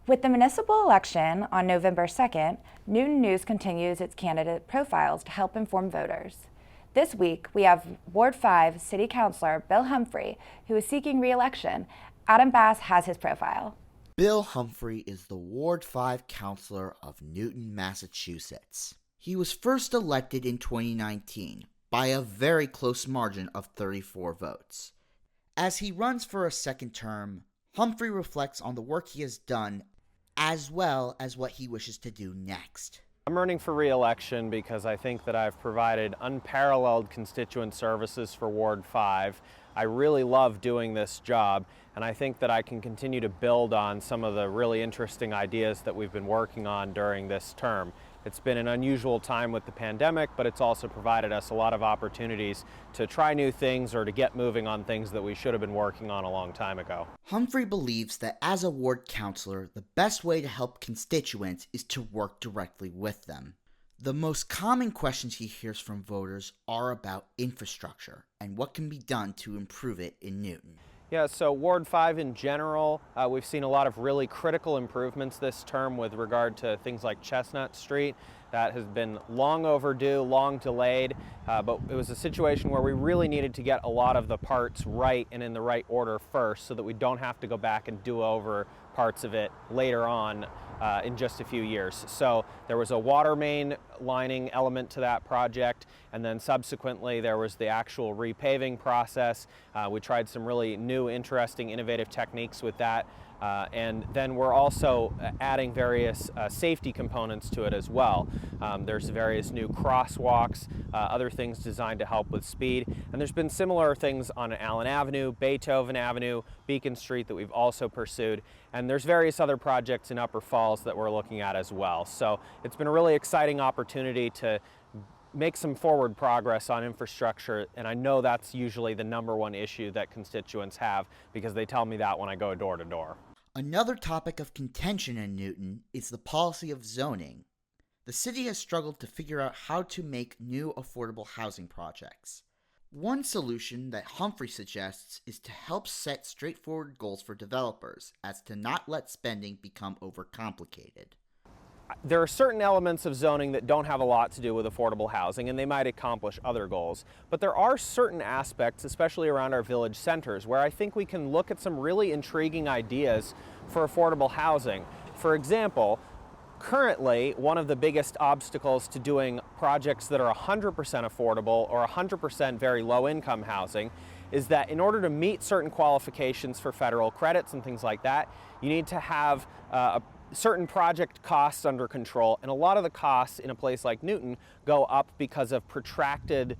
With the municipal election on November 2nd, Newton News continues its candidate profiles to help inform voters. This week, we have Ward 5 City Councilor Bill Humphrey, who is seeking re-election. Adam Bass has his profile. Bill Humphrey is the Ward 5 Councilor of Newton, Massachusetts. He was first elected in 2019 by a very close margin of 34 votes. As he runs for a second term, Humphrey reflects on the work he has done as well as what he wishes to do next. I'm running for re-election because I think that I've provided unparalleled constituent services for Ward 5. I really love doing this job, and I think that I can continue to build on some of the really interesting ideas that we've been working on during this term. It's been an unusual time with the pandemic, but it's also provided us a lot of opportunities to try new things or to get moving on things that we should have been working on a long time ago. Humphrey believes that as a ward councilor, the best way to help constituents is to work directly with them. The most common questions he hears from voters are about infrastructure and what can be done to improve it in Newton. Yeah, so Ward 5 in general, we've seen a lot of really critical improvements this term with regard to things like Chestnut Street. That has been long overdue, long delayed, but it was a situation where we really needed to get a lot of the parts right and in the right order first so that we don't have to go back and do over parts of it later on in just a few years. So there was a water main lining element to that project, and then subsequently there was the actual repaving process. We tried some really new, interesting, innovative techniques with that. And then we're also adding various safety components to it as well. There's various new crosswalks, other things designed to help with speed. And there's been similar things on Allen Avenue, Beethoven Avenue, Beacon Street that we've also pursued. And there's various other projects in Upper Falls that we're looking at as well. So it's been a really exciting opportunity to make some forward progress on infrastructure, and I know that's usually the #1 issue that constituents have because they tell me that when I go door to door. Another topic of contention in Newton is the policy of zoning. The city has struggled to figure out how to make new affordable housing projects. One solution that Humphrey suggests is to help set straightforward goals for developers as to not let spending become overcomplicated. There are certain elements of zoning that don't have a lot to do with affordable housing, and they might accomplish other goals. But there are certain aspects, especially around our village centers, where I think we can look at some really intriguing ideas for affordable housing. For example, currently, one of the biggest obstacles to doing projects that are 100% affordable or 100% very low-income housing is that in order to meet certain qualifications for federal credits and things like that, you need to have certain project costs under control, and a lot of the costs in a place like Newton go up because of protracted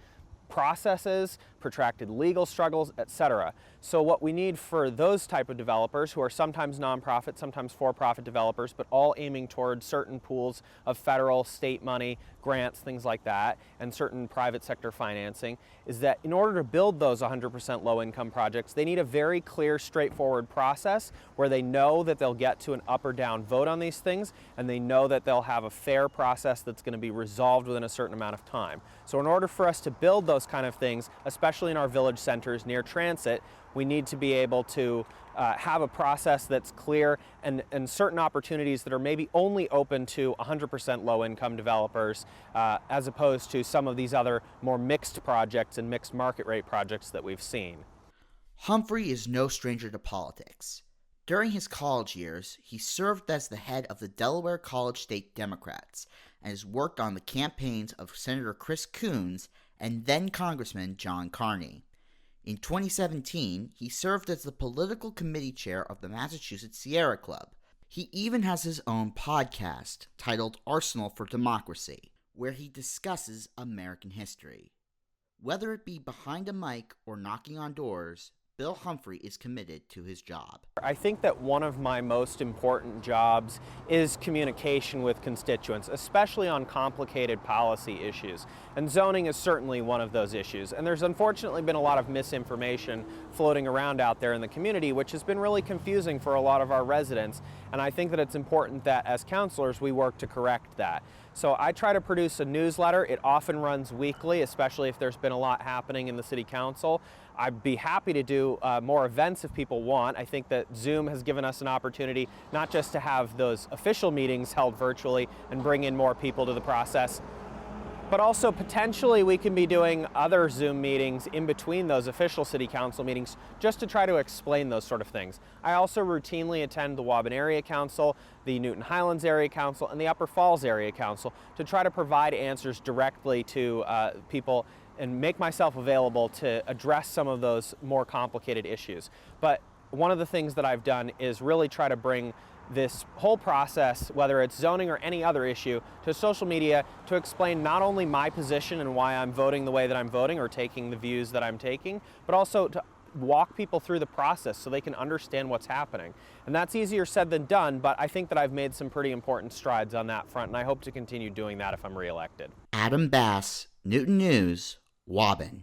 processes, protracted legal struggles, etc. So what we need for those type of developers, who are sometimes nonprofit, sometimes for-profit developers, but all aiming towards certain pools of federal, state money, grants, things like that, and certain private sector financing, is that in order to build those 100% low-income projects, they need a very clear, straightforward process where they know that they'll get to an up or down vote on these things, and they know that they'll have a fair process that's going to be resolved within a certain amount of time. So in order for us to build those kind of things, especially in our village centers near transit, we need to be able to have a process that's clear and certain opportunities that are maybe only open to 100% low-income developers as opposed to some of these other more mixed projects and mixed market rate projects that we've seen. Humphrey is no stranger to politics. During his college years, he served as the head of the Delaware College State Democrats and has worked on the campaigns of Senator Chris Coons and then Congressman John Carney. In 2017, he served as the political committee chair of the Massachusetts Sierra Club. He even has his own podcast titled Arsenal for Democracy, where he discusses American history. Whether it be behind a mic or knocking on doors, Bill Humphrey is committed to his job. I think that one of my most important jobs is communication with constituents, especially on complicated policy issues. And zoning is certainly one of those issues. And there's unfortunately been a lot of misinformation floating around out there in the community, which has been really confusing for a lot of our residents. And I think that it's important that as counselors we work to correct that. So I try to produce a newsletter. It often runs weekly, especially if there's been a lot happening in the City Council. I'd be happy to do more events if people want. I think that Zoom has given us an opportunity not just to have those official meetings held virtually and bring in more people to the process, but also potentially we can be doing other Zoom meetings in between those official city council meetings just to try to explain those sort of things. I also routinely attend the Waban Area Council, the Newton Highlands Area Council, and the Upper Falls Area Council to try to provide answers directly to people and make myself available to address some of those more complicated issues. But one of the things that I've done is really try to bring this whole process, whether it's zoning or any other issue, to social media to explain not only my position and why I'm voting the way that I'm voting or taking the views that I'm taking, but also to walk people through the process so they can understand what's happening. And that's easier said than done, but I think that I've made some pretty important strides on that front, and I hope to continue doing that if I'm reelected. Adam Bass, Newton News, Waban.